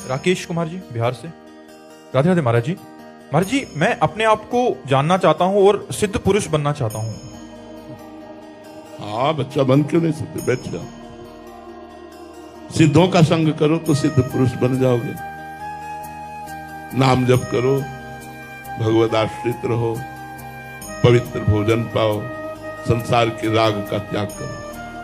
राकेश कुमार जी, बिहार से। राधे राधे महाराज जी। महाराज जी, मैं अपने आप को जानना चाहता हूँ और सिद्ध पुरुष बनना चाहता हूँ। हाँ, बच्चा बन क्यों नहीं सकते? बैठ जाओ, सिद्धों का संग करो तो सिद्ध पुरुष बन जाओगे। नाम जप करो, भगवद आश्रित रहो, पवित्र भोजन पाओ, संसार के राग का त्याग करो।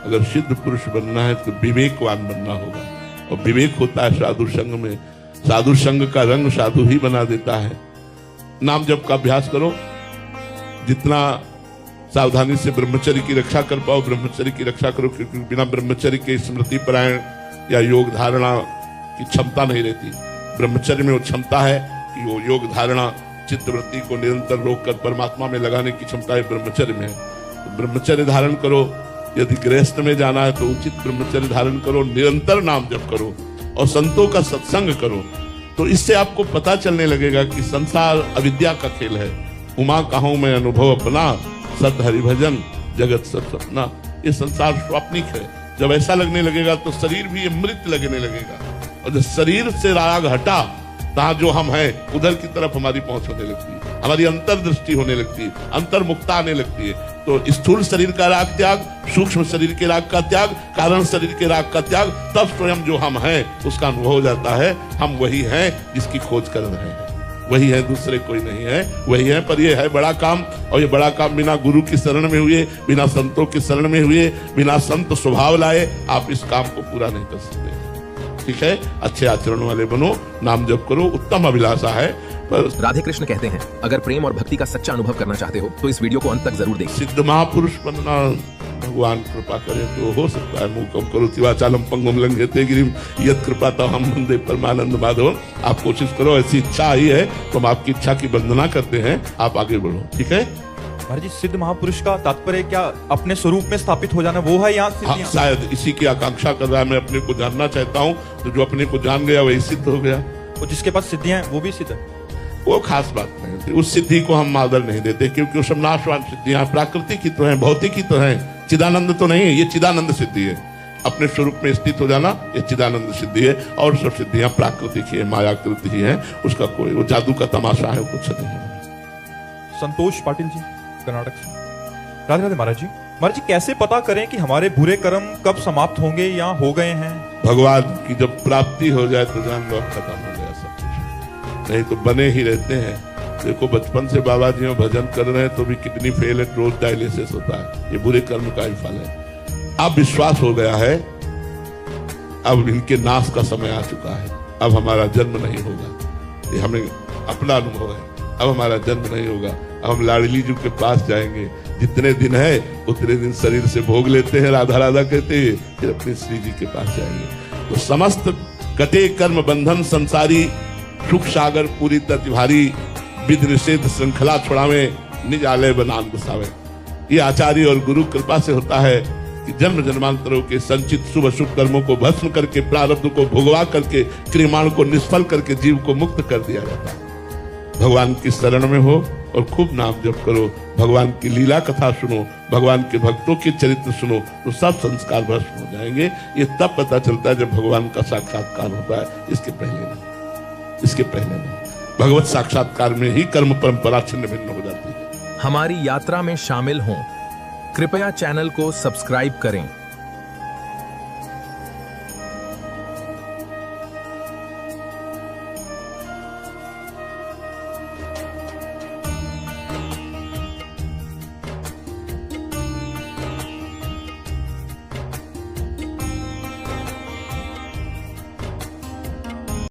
अगर सिद्ध पुरुष बनना है तो विवेकवान बनना होगा, और विवेक होता है साधु संग में। साधु संग का रंग साधु ही बना देता है। नाम जप का अभ्यास करो, जितना सावधानी से ब्रह्मचर्य की रक्षा कर पाओ ब्रह्मचर्य की रक्षा करो, क्योंकि बिना ब्रह्मचर्य के स्मृति परायण या योग धारणा की क्षमता नहीं रहती। ब्रह्मचर्य में वो क्षमता है कि वो योग धारणा चित्तवृत्ति को निरंतर रोककर परमात्मा में लगाने की क्षमता है ब्रह्मचर्य में। तो ब्रह्मचर्य धारण करो। यदि गृहस्थ में जाना है तो उचित ब्रह्मचर्य धारण करो, निरंतर नाम जप करो और संतों का सत्संग करो। तो इससे आपको पता चलने लगेगा कि संसार अविद्या का खेल है। उमा कहूं मैं अनुभव अपना, सत हरिभजन जगत सब सपना। ये संसार स्वाप्निक है। जब ऐसा लगने लगेगा तो शरीर भी मृत लगने लगेगा, और जब शरीर से राग हटा, तहां जो हम हैं उधर की तरफ हमारी पहुंच होने लगती है, हमारी अंतर्दृष्टि होने लगती है, अंतर्मुक्ता आने लगती है। तो स्थूल शरीर का राग त्याग, सूक्ष्म शरीर के राग का त्याग, कारण शरीर के राग का त्याग, तब स्वयं जो हम हैं उसका अनुभव हो जाता है। हम वही हैं जिसकी खोज कर रहे हैं, वही है, दूसरे कोई नहीं है, वही है। पर यह है बड़ा काम, और ये बड़ा काम बिना गुरु की शरण में हुए, बिना संतों की शरण में हुए, बिना संत स्वभाव लाए आप इस काम को पूरा नहीं कर सकते। ठीक है, अच्छे आचरण वाले बनो, नाम जप करो, उत्तम अभिलाषा है। पर राधे कृष्ण कहते हैं, अगर प्रेम और भक्ति का सच्चा अनुभव करना चाहते हो तो इस वीडियो को अंत तक जरूर देखिए। सिद्ध महापुरुष बनना भगवान कृपा करे तो हो सकता है। मूकम करोति वाचालम पंगुम लंघयते गिरिम यत् कृपातः हम वंदे परमानंद माधवम। आप कोशिश करो, ऐसी इच्छा आई है तो हम आपकी इच्छा की वंदना करते हैं, आप आगे बढ़ो। ठीक है महाराज जी, सिद्ध महापुरुष का तात्पर्य क्या अपने स्वरूप में स्थापित हो जाना वो है, या हाँ, शायद इसी की आकांक्षा कर रहा है। मैं अपने को जानना चाहता हूँ, तो जो अपने को जान गया वही सिद्ध हो गया। और जिसके पास सिद्धियां हैं वो भी सिद्ध है। वो खास बात नहीं होती। उस सिद्धि को हम आदर नहीं देते, क्योंकि वो सब नाशवान सिद्धियां प्राकृतिक ही तो हैं, भौतिक ही तो हैं, चिदानंद तो नहीं है। ये चिदानंद सिद्धि है, अपने स्वरूप में स्थित हो जाना, ये चिदानंद सिद्धि है। और सब सिद्धियां प्राकृतिक ही है, मायाकृति ही है। उसका कोई वो जादू का तमाशा है, कुछ नहीं है। संतोष पाटिल जी, कर्नाटक से। राधे राधे महाराज जी। महाराज जी, कैसे पता करें कि हमारे बुरे कर्म कब समाप्त होंगे या हो गए हैं? भगवान की जब प्राप्ति हो जाए तो जान लो खत्म हो गया सब कुछ, नहीं तो बने ही रहते हैं। देखो, बचपन से बाबा जी में भजन कर रहे हैं तो भी किडनी फेल है, रोज डायलिसिस होता है। ये बुरे कर्म का ही फल है। अब विश्वास हो गया है, अब इनके नाश का समय आ चुका है। अब हमारा जन्म नहीं होगा, ये हमें अपना अनुभव है। अब हमारा जन्म नहीं होगा, अब हम लाडली जी के पास जाएंगे। जितने दिन है उतने दिन शरीर से भोग लेते हैं, राधा राधा कहते हैं, फिर अपने श्री जी के पास जाएंगे। तो समस्त कटे कर्म बंधन संसारी, सुख सागर पूरी ततिभारी, विध निषेध श्रृंखला छुड़ावे, निज आलय बनान बसावे। ये आचार्य और गुरु कृपा से होता है कि जन्म जन्मांतरों के संचित शुभ शुभ कर्मों को भस्म करके, प्रारब्ध को भोगवा करके, क्रियमाण को निष्फल करके जीव को मुक्त कर दिया जाता है। भगवान की शरण में हो और खूब नाम जप करो, भगवान की लीला कथा सुनो, भगवान के भक्तों के चरित्र सुनो, तो सब संस्कार भस्म हो जाएंगे। ये तब पता चलता है जब भगवान का साक्षात्कार होता है, इसके पहले नहीं, इसके पहले नहीं। भगवत साक्षात्कार में ही कर्म परंपरा छिन्न भिन्न हो जाती है। हमारी यात्रा में शामिल हों, कृपया चैनल को सब्सक्राइब करें।